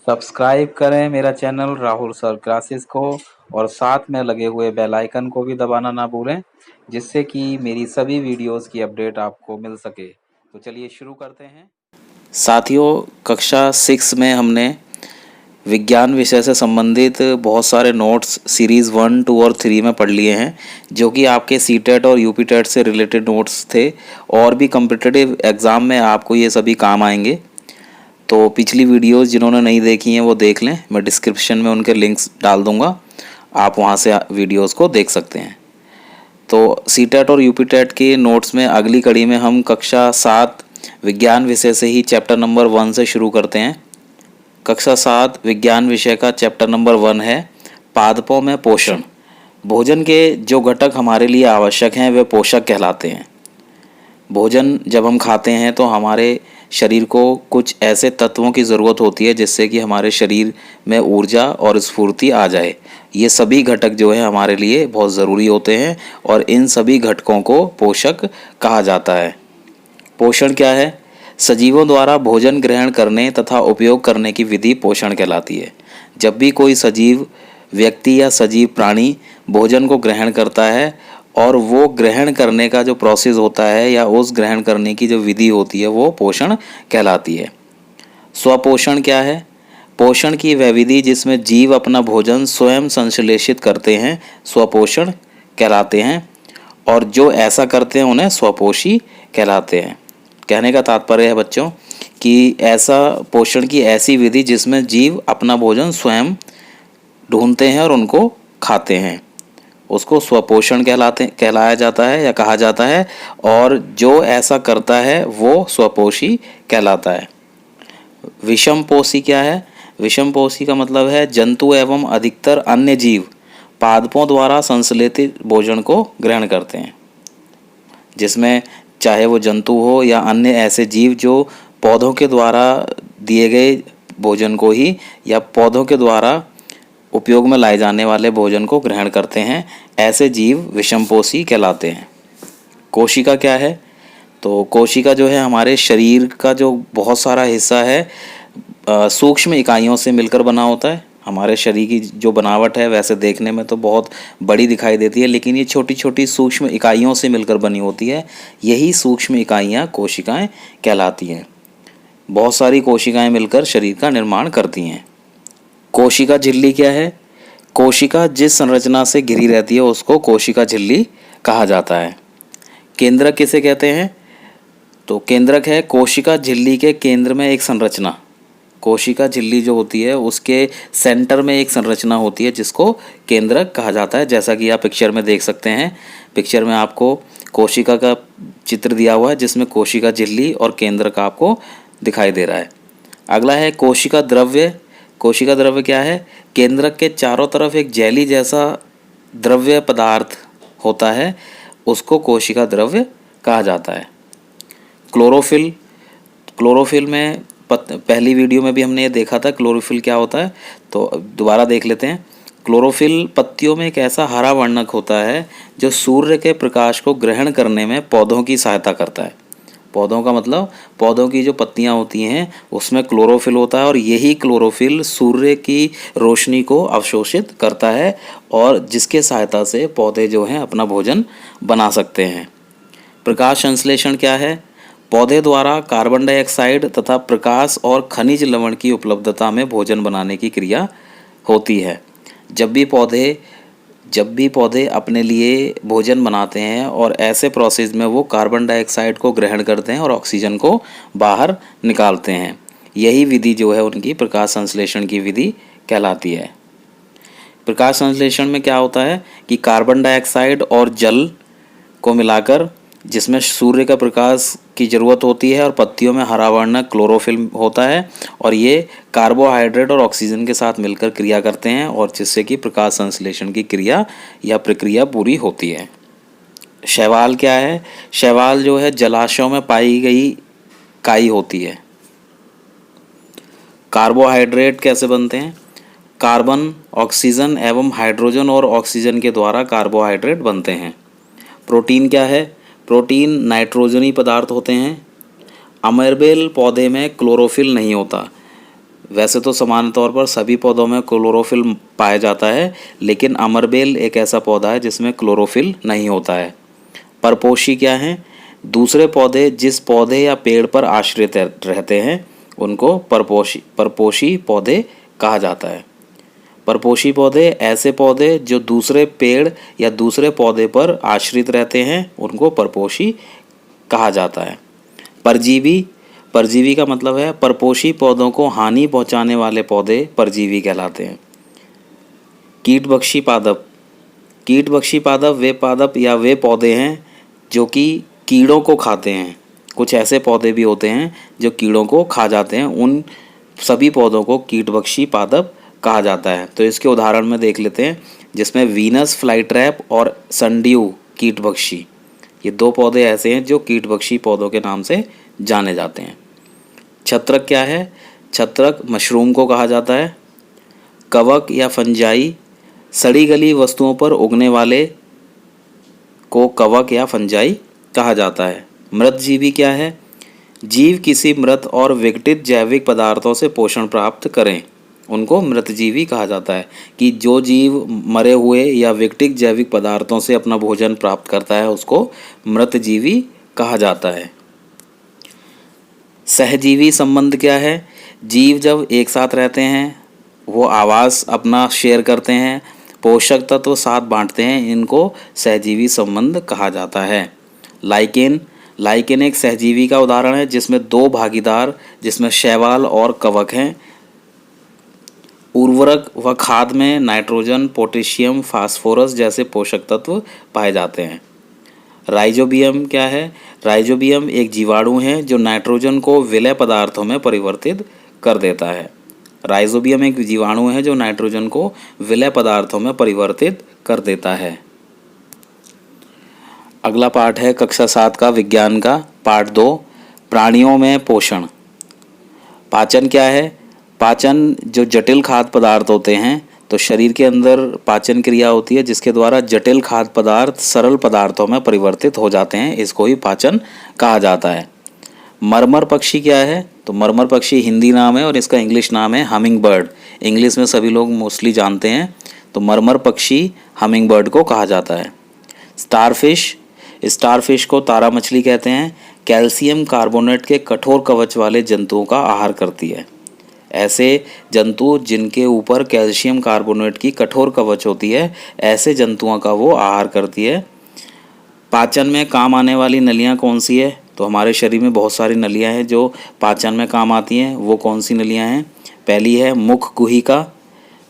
Subscribe करें मेरा channel Rahul sir classes को और साथ में लगे हुए बेल आइकन को भी दबाना ना भूलें, जिससे कि मेरी सभी वीडियोस की अपडेट आपको मिल सके। तो चलिए शुरू करते हैं। साथियों, कक्षा 6 में हमने विज्ञान विषय से संबंधित बहुत सारे नोट्स सीरीज़ 1, 2 और 3 में पढ़ लिए हैं, जो कि आपके सीटेट और यूपीटेट से रिलेटेड नोट्स थे और भी कॉम्पिटिटिव एग्ज़ाम में आपको ये सभी काम आएंगे। तो पिछली वीडियोस जिन्होंने नहीं देखी हैं वो देख लें, मैं डिस्क्रिप्शन में उनके लिंक्स डाल दूंगा, आप वहां से वीडियोस को देख सकते हैं। तो सीटेट और यूपीटेट के नोट्स में अगली कड़ी में हम कक्षा 7 विज्ञान विषय से ही चैप्टर नंबर 1 से शुरू करते हैं। कक्षा 7 विज्ञान विषय का चैप्टर नंबर 1 है पादपों में पोषण। भोजन के जो घटक हमारे लिए आवश्यक हैं वे पोषक कहलाते हैं। भोजन जब हम खाते हैं तो हमारे शरीर को कुछ ऐसे तत्वों की ज़रूरत होती है जिससे कि हमारे शरीर में ऊर्जा और स्फूर्ति आ जाए। ये सभी घटक जो है हमारे लिए बहुत ज़रूरी होते हैं और इन सभी घटकों को पोषक कहा जाता है। पोषण क्या है? सजीवों द्वारा भोजन ग्रहण करने तथा उपयोग करने की विधि पोषण कहलाती है। जब भी कोई सजीव व्यक्ति या सजीव प्राणी भोजन को ग्रहण करता है और वो ग्रहण करने का जो प्रोसेस होता है या उस ग्रहण करने की जो विधि होती है वो पोषण कहलाती है। स्वपोषण क्या है? पोषण की वह विधि जिसमें जीव अपना भोजन स्वयं संश्लेषित करते हैं स्वपोषण कहलाते हैं, और जो ऐसा करते हैं उन्हें स्वपोषी कहलाते हैं। कहने का तात्पर्य है बच्चों कि ऐसा पोषण की ऐसी विधि जिसमें जीव अपना भोजन स्वयं ढूंढते हैं और उनको खाते हैं, उसको स्वपोषण कहलाया जाता है या कहा जाता है, और जो ऐसा करता है वो स्वपोषी कहलाता है। विषमपोषी क्या है? विषमपोषी का मतलब है जंतु एवं अधिकतर अन्य जीव पादपों द्वारा संश्लेषित भोजन को ग्रहण करते हैं, जिसमें चाहे वो जंतु हो या अन्य ऐसे जीव जो पौधों के द्वारा दिए गए भोजन को ही या पौधों के द्वारा उपयोग में लाए जाने वाले भोजन को ग्रहण करते हैं, ऐसे जीव विषमपोषी कहलाते हैं। कोशिका क्या है? तो कोशिका जो है हमारे शरीर का जो बहुत सारा हिस्सा है सूक्ष्म इकाइयों से मिलकर बना होता है। हमारे शरीर की जो बनावट है वैसे देखने में तो बहुत बड़ी दिखाई देती है, लेकिन ये छोटी छोटी सूक्ष्म इकाइयों से मिलकर बनी होती है। यही सूक्ष्म इकाइयाँ कोशिकाएं कहलाती हैं। बहुत सारी कोशिकाएं मिलकर शरीर का निर्माण करती हैं। कोशिका झिल्ली क्या है? कोशिका जिस संरचना से घिरी रहती है उसको कोशिका झिल्ली कहा जाता है। केंद्रक किसे कहते हैं? तो केंद्रक है कोशिका झिल्ली के केंद्र में एक संरचना। कोशिका झिल्ली जो होती है उसके सेंटर में एक संरचना होती है जिसको केंद्रक कहा जाता है। जैसा कि आप पिक्चर में देख सकते हैं, पिक्चर में आपको कोशिका का चित्र दिया हुआ है जिसमें कोशिका झिल्ली और केंद्रक आपको दिखाई दे रहा है। अगला है कोशिका द्रव्य। कोशिका द्रव्य क्या है? केंद्रक के चारों तरफ एक जेली जैसा द्रव्य पदार्थ होता है, उसको कोशिका द्रव्य कहा जाता है। क्लोरोफिल। क्लोरोफिल में पहली वीडियो में भी हमने ये देखा था क्लोरोफिल क्या होता है, तो दोबारा देख लेते हैं। क्लोरोफिल पत्तियों में एक ऐसा हरा वर्णक होता है जो सूर्य के प्रकाश को ग्रहण करने में पौधों की सहायता करता है। पौधों का मतलब पौधों की जो पत्तियां होती हैं उसमें क्लोरोफिल होता है, और यही क्लोरोफिल सूर्य की रोशनी को अवशोषित करता है और जिसके सहायता से पौधे जो हैं अपना भोजन बना सकते हैं। प्रकाश संश्लेषण क्या है? पौधे द्वारा कार्बन डाइऑक्साइड तथा प्रकाश और खनिज लवण की उपलब्धता में भोजन बनाने की क्रिया होती है। जब भी पौधे अपने लिए भोजन बनाते हैं और ऐसे प्रोसेस में वो कार्बन डाइऑक्साइड को ग्रहण करते हैं और ऑक्सीजन को बाहर निकालते हैं। यही विधि जो है उनकी प्रकाश संश्लेषण की विधि कहलाती है। प्रकाश संश्लेषण में क्या होता है कि कार्बन डाइऑक्साइड और जल को मिलाकर, जिसमें सूर्य का प्रकाश की ज़रूरत होती है और पत्तियों में हरा वर्णक क्लोरोफिल होता है, और ये कार्बोहाइड्रेट और ऑक्सीजन के साथ मिलकर क्रिया करते हैं और जिससे कि प्रकाश संश्लेषण की क्रिया या प्रक्रिया पूरी होती है। शैवाल क्या है? शैवाल जो है जलाशयों में पाई गई काई होती है। कार्बोहाइड्रेट कैसे बनते हैं? कार्बन, ऑक्सीजन एवं हाइड्रोजन और ऑक्सीजन के द्वारा कार्बोहाइड्रेट बनते हैं। प्रोटीन क्या है? प्रोटीन नाइट्रोजनी पदार्थ होते हैं। अमेरबेल पौधे में क्लोरोफिल नहीं होता। वैसे तो सामान्य तौर पर सभी पौधों में क्लोरोफिल पाया जाता है, लेकिन अमरबेल एक ऐसा पौधा है जिसमें क्लोरोफिल नहीं होता है। परपोषी क्या है? दूसरे पौधे जिस पौधे या पेड़ पर आश्रित रहते हैं उनको परपोषी पौधे कहा जाता है। परपोषी पौधे ऐसे पौधे जो दूसरे पेड़ या दूसरे पौधे पर आश्रित रहते हैं उनको परपोषी कहा जाता है। परजीवी, परजीवी का मतलब है परपोषी पौधों को हानि पहुंचाने वाले पौधे परजीवी कहलाते हैं। कीटभक्षी पादप, कीटभक्षी पादप वे पादप या वे पौधे हैं जो कि कीड़ों को खाते हैं। कुछ ऐसे पौधे भी होते हैं जो कीड़ों को खा जाते हैं, उन सभी पौधों को कीटभक्षी पादप कहा जाता है। तो इसके उदाहरण में देख लेते हैं, जिसमें वीनस फ्लाईट्रैप और सनड्यू कीटभक्षी, ये दो पौधे ऐसे हैं जो कीटभक्षी पौधों के नाम से जाने जाते हैं। छत्रक क्या है? छत्रक मशरूम को कहा जाता है। कवक या फंजाई, सड़ी गली वस्तुओं पर उगने वाले को कवक या फंजाई कहा जाता है। मृतजीवी क्या है? जीव किसी मृत और विघटित जैविक पदार्थों से पोषण प्राप्त करें उनको मृतजीवी कहा जाता है। कि जो जीव मरे हुए या विघटित जैविक पदार्थों से अपना भोजन प्राप्त करता है उसको मृतजीवी कहा जाता है। सहजीवी संबंध क्या है? जीव जब एक साथ रहते हैं, वो आवास अपना शेयर करते हैं, पोषक तत्व साथ बांटते हैं, इनको सहजीवी संबंध कहा जाता है। लाइकेन, लाइकेन एक सहजीवी का उदाहरण है जिसमें दो भागीदार, जिसमें शैवाल और कवक हैं। उर्वरक व खाद में नाइट्रोजन, पोटेशियम, फास्फोरस जैसे पोषक तत्व पाए जाते हैं। राइजोबियम क्या है? राइजोबियम एक जीवाणु है जो नाइट्रोजन को विलय पदार्थों में परिवर्तित कर देता है। राइजोबियम एक जीवाणु है जो नाइट्रोजन को विलय पदार्थों में परिवर्तित कर देता है। अगला पाठ है कक्षा 7 का विज्ञान का पाठ 2, प्राणियों में पोषण। पाचन क्या है? पाचन जो जटिल खाद्य पदार्थ होते हैं, तो शरीर के अंदर पाचन क्रिया होती है जिसके द्वारा जटिल खाद्य पदार्थ सरल पदार्थों में परिवर्तित हो जाते हैं, इसको ही पाचन कहा जाता है। मरमर पक्षी क्या है? तो मरमर पक्षी हिंदी नाम है और इसका इंग्लिश नाम है हमिंग बर्ड। इंग्लिश में सभी लोग मोस्टली जानते हैं, तो मरमर पक्षी हमिंग बर्ड को कहा जाता है। स्टारफिश, स्टारफिश को तारा मछली कहते हैं। कैल्शियम कार्बोनेट के कठोर कवच वाले जंतुओं का आहार करती है। ऐसे जंतु जिनके ऊपर कैल्शियम कार्बोनेट की कठोर कवच होती है, ऐसे जंतुओं का वो आहार करती है। पाचन में काम आने वाली नलियाँ कौन सी है? तो हमारे शरीर में बहुत सारी नलियाँ हैं जो पाचन में काम आती हैं। वो कौन सी नलियाँ हैं? पहली है मुख गुहिका,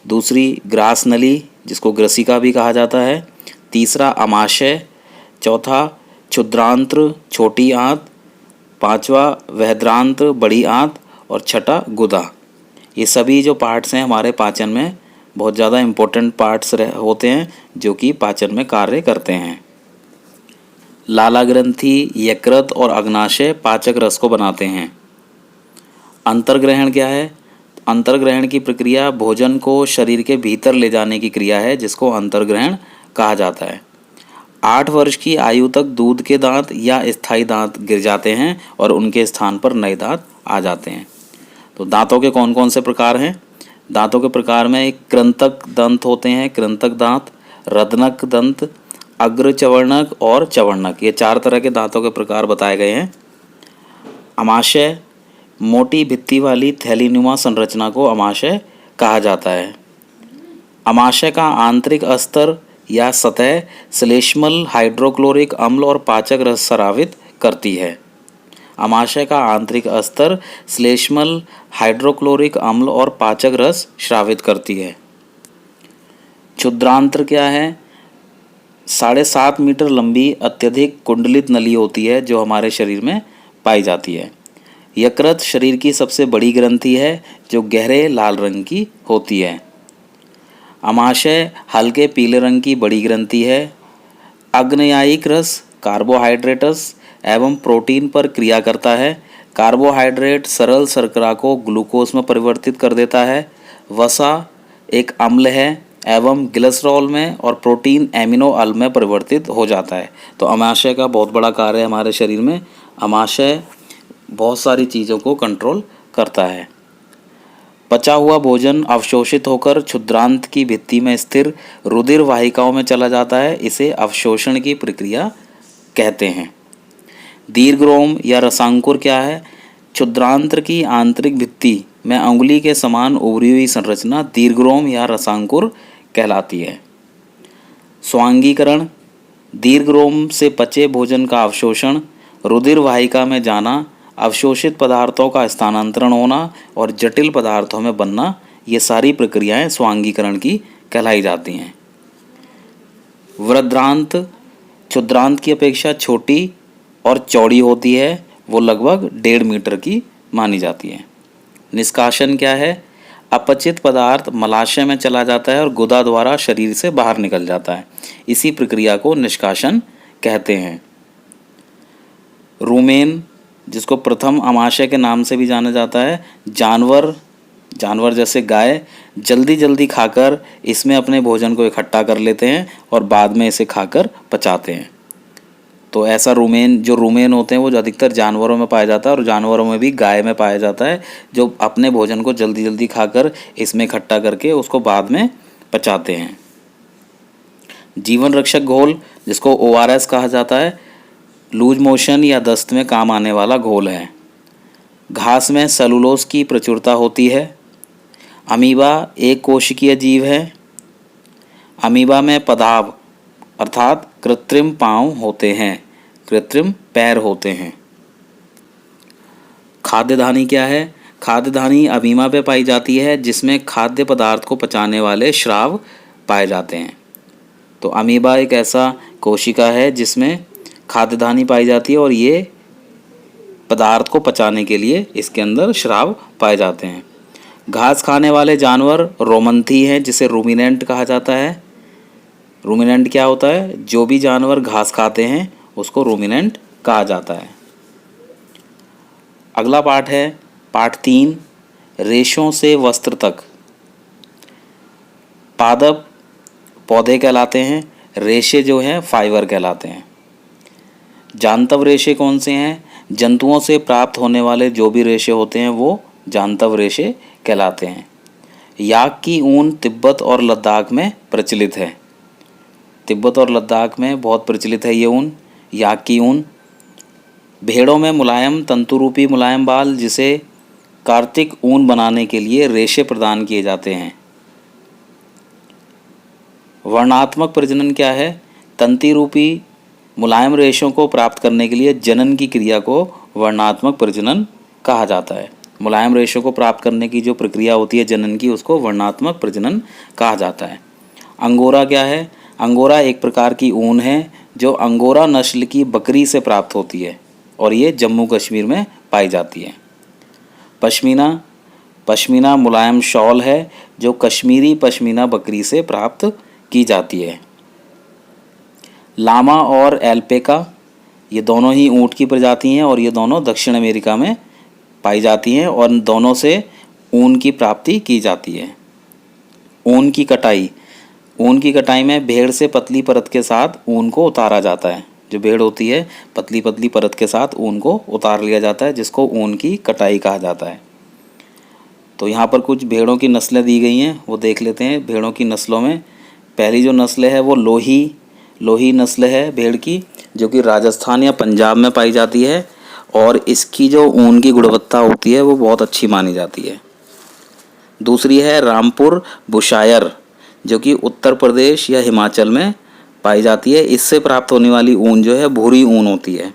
दूसरी ग्रास नली जिसको ग्रसिका भी कहा जाता है, तीसरा अमाशय, चौथा क्षुद्रांत्र छोटी आंत, पांचवा वहद्रांत्र बड़ी आंत और छठा गुदा। ये सभी जो पार्ट्स हैं हमारे पाचन में बहुत ज़्यादा इम्पोर्टेंट पार्ट्स होते हैं जो कि पाचन में कार्य करते हैं। लाला ग्रंथि, यकृत और अग्नाशय पाचक रस को बनाते हैं। अंतर्ग्रहण क्या है? अंतर्ग्रहण की प्रक्रिया भोजन को शरीर के भीतर ले जाने की क्रिया है जिसको अंतर्ग्रहण कहा जाता है। 8 वर्ष की आयु तक दूध के दांत या स्थायी दांत गिर जाते हैं और उनके स्थान पर नए दांत आ जाते हैं। तो दांतों के कौन कौन से प्रकार हैं? दांतों के प्रकार में एक कृंतक दंत होते हैं, कृंतक दांत, रदनक दंत, अग्र चवर्णक और चवर्णक, ये 4 तरह के दांतों के प्रकार बताए गए हैं। अमाशय, मोटी भित्ति वाली थैलीनुमा संरचना को अमाशय कहा जाता है। अमाशय का आंतरिक अस्तर या सतह श्लेष्मल हाइड्रोक्लोरिक अम्ल और पाचक रस स्रावित करती है। अमाशय का आंतरिक अस्तर श्लेष्मल हाइड्रोक्लोरिक अम्ल और पाचक रस स्रावित करती है। क्षुद्रांत्र क्या है? 7.5 मीटर लंबी अत्यधिक कुंडलित नली होती है जो हमारे शरीर में पाई जाती है। यकृत शरीर की सबसे बड़ी ग्रंथि है जो गहरे लाल रंग की होती है। अमाशय हल्के पीले रंग की बड़ी ग्रंथि है। अग्नयायिक रस कार्बोहाइड्रेट्स एवं प्रोटीन पर क्रिया करता है। कार्बोहाइड्रेट सरल शर्करा को ग्लूकोज में परिवर्तित कर देता है। वसा एक अम्ल है एवं ग्लिसरॉल में और प्रोटीन एमिनो अम्ल में परिवर्तित हो जाता है। तो अमाशय का बहुत बड़ा कार्य है हमारे शरीर में। अमाशय बहुत सारी चीज़ों को कंट्रोल करता है। पचा हुआ भोजन अवशोषित होकर क्षुद्रांत की भित्ति में स्थिर रुधिर वाहिकाओं में चला जाता है, इसे अवशोषण की प्रक्रिया कहते हैं। दीर्घरोम या रसांकुर क्या है? क्षुद्रांत्र की आंतरिक भित्ति में अंगुली के समान उभरी हुई संरचना दीर्घरोम या रसांकुर कहलाती है। स्वांगीकरण, दीर्घरोम से पचे भोजन का अवशोषण, रुधिर वाहिका में जाना, अवशोषित पदार्थों का स्थानांतरण होना और जटिल पदार्थों में बनना, ये सारी प्रक्रियाएं स्वांगीकरण की कहलाई जाती हैं। वृद्धांत क्षुद्रांत की अपेक्षा छोटी और चौड़ी होती है, वो लगभग 1.5 मीटर की मानी जाती है। निष्कासन क्या है? अपचित पदार्थ मलाशय में चला जाता है और गुदा द्वारा शरीर से बाहर निकल जाता है, इसी प्रक्रिया को निष्कासन कहते हैं। रुमेन, जिसको प्रथम आमाशय के नाम से भी जाना जाता है, जानवर जैसे गाय जल्दी जल्दी खाकर इसमें अपने भोजन को इकट्ठा कर लेते हैं और बाद में इसे खाकर पचाते हैं। तो ऐसा जो रुमेन होते हैं वो अधिकतर जानवरों में पाया जाता है और जानवरों में भी गाय में पाया जाता है, जो अपने भोजन को जल्दी जल्दी खाकर इसमें इकट्ठा करके उसको बाद में पचाते हैं। जीवन रक्षक घोल, जिसको ORS कहा जाता है, लूज मोशन या दस्त में काम आने वाला घोल है। घास में सेलुलोज की प्रचुरता होती है। अमीबा एक कोशिकीय जीव है। अमीबा में पदाव अर्थात कृत्रिम पांव होते हैं, कृत्रिम पैर होते हैं। खाद्यधानी क्या है? खाद्यधानी अमीबा पे पाई जाती है, जिसमें खाद्य पदार्थ को पचाने वाले श्राव पाए जाते हैं। तो अमीबा एक ऐसा कोशिका है जिसमें खाद्यधानी पाई जाती है और ये पदार्थ को पचाने के लिए इसके अंदर श्राव पाए जाते हैं। घास खाने वाले जानवर रोमंथी हैं, जिसे रूमिनेंट कहा जाता है। रूमिनेंट क्या होता है? जो भी जानवर घास खाते हैं उसको रूमिनेंट कहा जाता है। अगला पाठ है पाठ 3, रेशों से वस्त्र तक। पादप पौधे कहलाते हैं, रेशे जो हैं फाइबर कहलाते हैं। जांतव रेशे कौन से हैं? जंतुओं से प्राप्त होने वाले जो भी रेशे होते हैं वो जांतव रेशे कहलाते हैं। याक की ऊन तिब्बत और लद्दाख में प्रचलित है। तिब्बत और लद्दाख में बहुत प्रचलित है ये ऊन, याक की ऊन। भेड़ों में मुलायम तंतुरूपी मुलायम बाल, जिसे कार्तिक ऊन बनाने के लिए रेशे प्रदान किए जाते हैं। वर्णात्मक प्रजनन क्या है? तंती रूपी मुलायम रेशों को प्राप्त करने के लिए जनन की क्रिया को वर्णात्मक प्रजनन कहा जाता है। मुलायम रेशों को प्राप्त करने की जो प्रक्रिया होती है जनन की, उसको वर्णात्मक प्रजनन कहा जाता है। अंगोरा क्या है? अंगोरा एक प्रकार की ऊन है जो अंगोरा नस्ल की बकरी से प्राप्त होती है और ये जम्मू कश्मीर में पाई जाती है। पश्मीना मुलायम शॉल है जो कश्मीरी पश्मीना बकरी से प्राप्त की जाती है। लामा और एल्पेका, ये दोनों ही ऊँट की प्रजाति हैं और ये दोनों दक्षिण अमेरिका में पाई जाती हैं और दोनों से ऊन की प्राप्ति की जाती है। ऊन की कटाई में भेड़ से पतली परत के साथ ऊन को उतारा जाता है। जो भेड़ होती है पतली पतली परत के साथ ऊन को उतार लिया जाता है, जिसको ऊन की कटाई कहा जाता है। तो यहाँ पर कुछ भेड़ों की नस्लें दी गई हैं, वो देख लेते हैं। भेड़ों की नस्लों में पहली जो नस्ल है वो लोही नस्ल है भेड़ की, जो कि राजस्थान या पंजाब में पाई जाती है और इसकी जो ऊन की गुणवत्ता होती है वो बहुत अच्छी मानी जाती है। दूसरी है रामपुर बुशायर, जो कि उत्तर प्रदेश या हिमाचल में पाई जाती है। इससे प्राप्त होने वाली ऊन जो है भूरी ऊन होती है।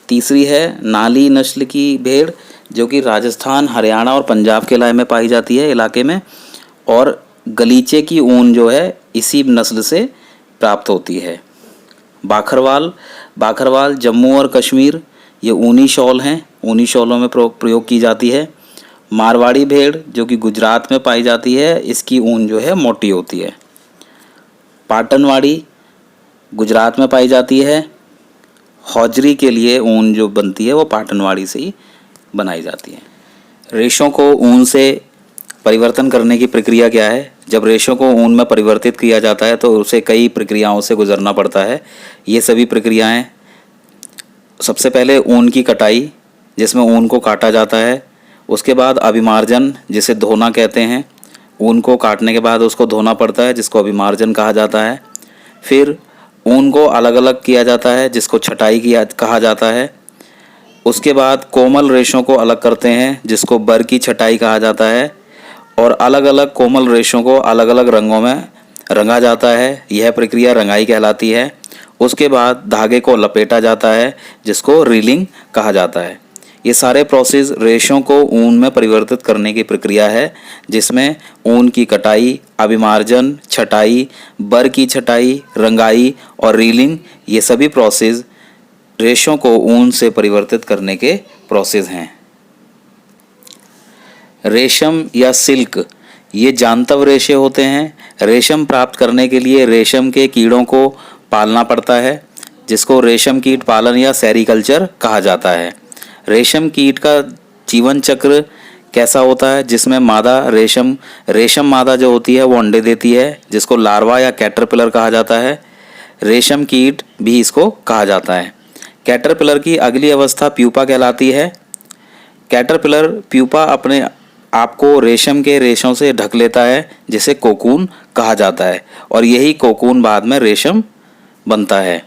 तीसरी है नाली नस्ल की भेड़, जो कि राजस्थान, हरियाणा और पंजाब के इलाके में, और गलीचे की ऊन जो है इसी नस्ल से प्राप्त होती है। बाखरवाल जम्मू और कश्मीर, ये ऊनी शॉल हैं, ऊनी शॉलों में प्रयोग की जाती है। मारवाड़ी भेड़ जो कि गुजरात में पाई जाती है, इसकी ऊन जो है मोटी होती है। पाटनवाड़ी गुजरात में पाई जाती है। हौजरी के लिए ऊन जो बनती है वो पाटनवाड़ी से ही बनाई जाती है। रेशों को ऊन से परिवर्तन करने की प्रक्रिया क्या है? जब रेशों को ऊन में परिवर्तित किया जाता है तो उसे कई प्रक्रियाओं से गुजरना पड़ता है। ये सभी प्रक्रियाएं, सबसे पहले ऊन की कटाई, जिसमें ऊन को काटा जाता है, उसके बाद अभिमार्जन, जिसे धोना कहते हैं। ऊन को काटने के बाद उसको धोना पड़ता है, जिसको अभिमार्जन कहा जाता है। फिर ऊन को अलग अलग किया जाता है, जिसको छटाई किया कहा जाता है। उसके बाद कोमल रेशों को अलग करते हैं, जिसको बर की छटाई कहा जाता है। और अलग अलग कोमल रेशों को अलग अलग रंगों में रंगा जाता है, यह प्रक्रिया रंगाई कहलाती है। उसके बाद धागे को लपेटा जाता है, जिसको रीलिंग कहा जाता है। ये सारे प्रोसेस रेशों को ऊन में परिवर्तित करने की प्रक्रिया है, जिसमें ऊन की कटाई, अभिमार्जन, छटाई, बर की छटाई, रंगाई और रीलिंग, ये सभी प्रोसेस रेशों को ऊन से परिवर्तित करने के प्रोसेस हैं। रेशम या सिल्क, ये जांतव रेशे होते हैं। रेशम प्राप्त करने के लिए रेशम के कीड़ों को पालना पड़ता है, जिसको रेशम कीट पालन या सेरीकल्चर कहा जाता है। रेशम कीट का जीवन चक्र कैसा होता है, जिसमें मादा रेशम मादा जो होती है वो अंडे देती है, जिसको लार्वा या कैटरपिलर कहा जाता है। रेशम कीट भी इसको कहा जाता है। कैटरपिलर की अगली अवस्था प्यूपा कहलाती है। कैटरपिलर प्यूपा अपने आपको रेशम के रेशों से ढक लेता है, जिसे कोकून कहा जाता है, और यही कोकून बाद में रेशम बनता है।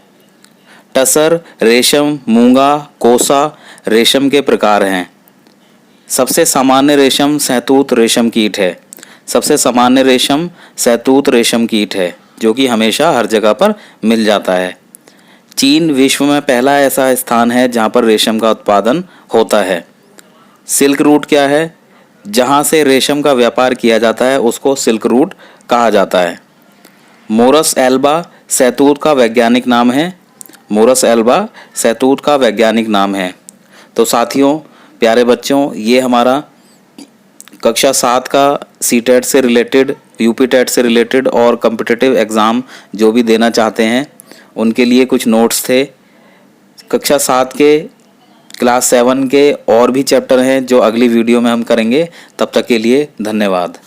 टसर, रेशम, मूंगा, कोसा रेशम के प्रकार हैं। सबसे सामान्य रेशम सहतूत रेशम कीट है। सबसे सामान्य रेशम सहतूत रेशम कीट है, जो कि हमेशा हर जगह पर मिल जाता है। चीन विश्व में पहला ऐसा स्थान है जहाँ पर रेशम का उत्पादन होता है। सिल्क रूट क्या है? जहाँ से रेशम का व्यापार किया जाता है उसको सिल्क रूट कहा जाता है। मोरस एल्बा सहतूत का वैज्ञानिक नाम है। मोरस एल्बा सहतूत का वैज्ञानिक नाम है। तो साथियों, प्यारे बच्चों, ये हमारा कक्षा 7 का सीटेट से रिलेटेड, यूपी टेट से रिलेटेड और कॉम्पिटिटिव एग्ज़ाम जो भी देना चाहते हैं उनके लिए कुछ नोट्स थे। कक्षा 7 के, क्लास 7 के और भी चैप्टर हैं जो अगली वीडियो में हम करेंगे। तब तक के लिए धन्यवाद।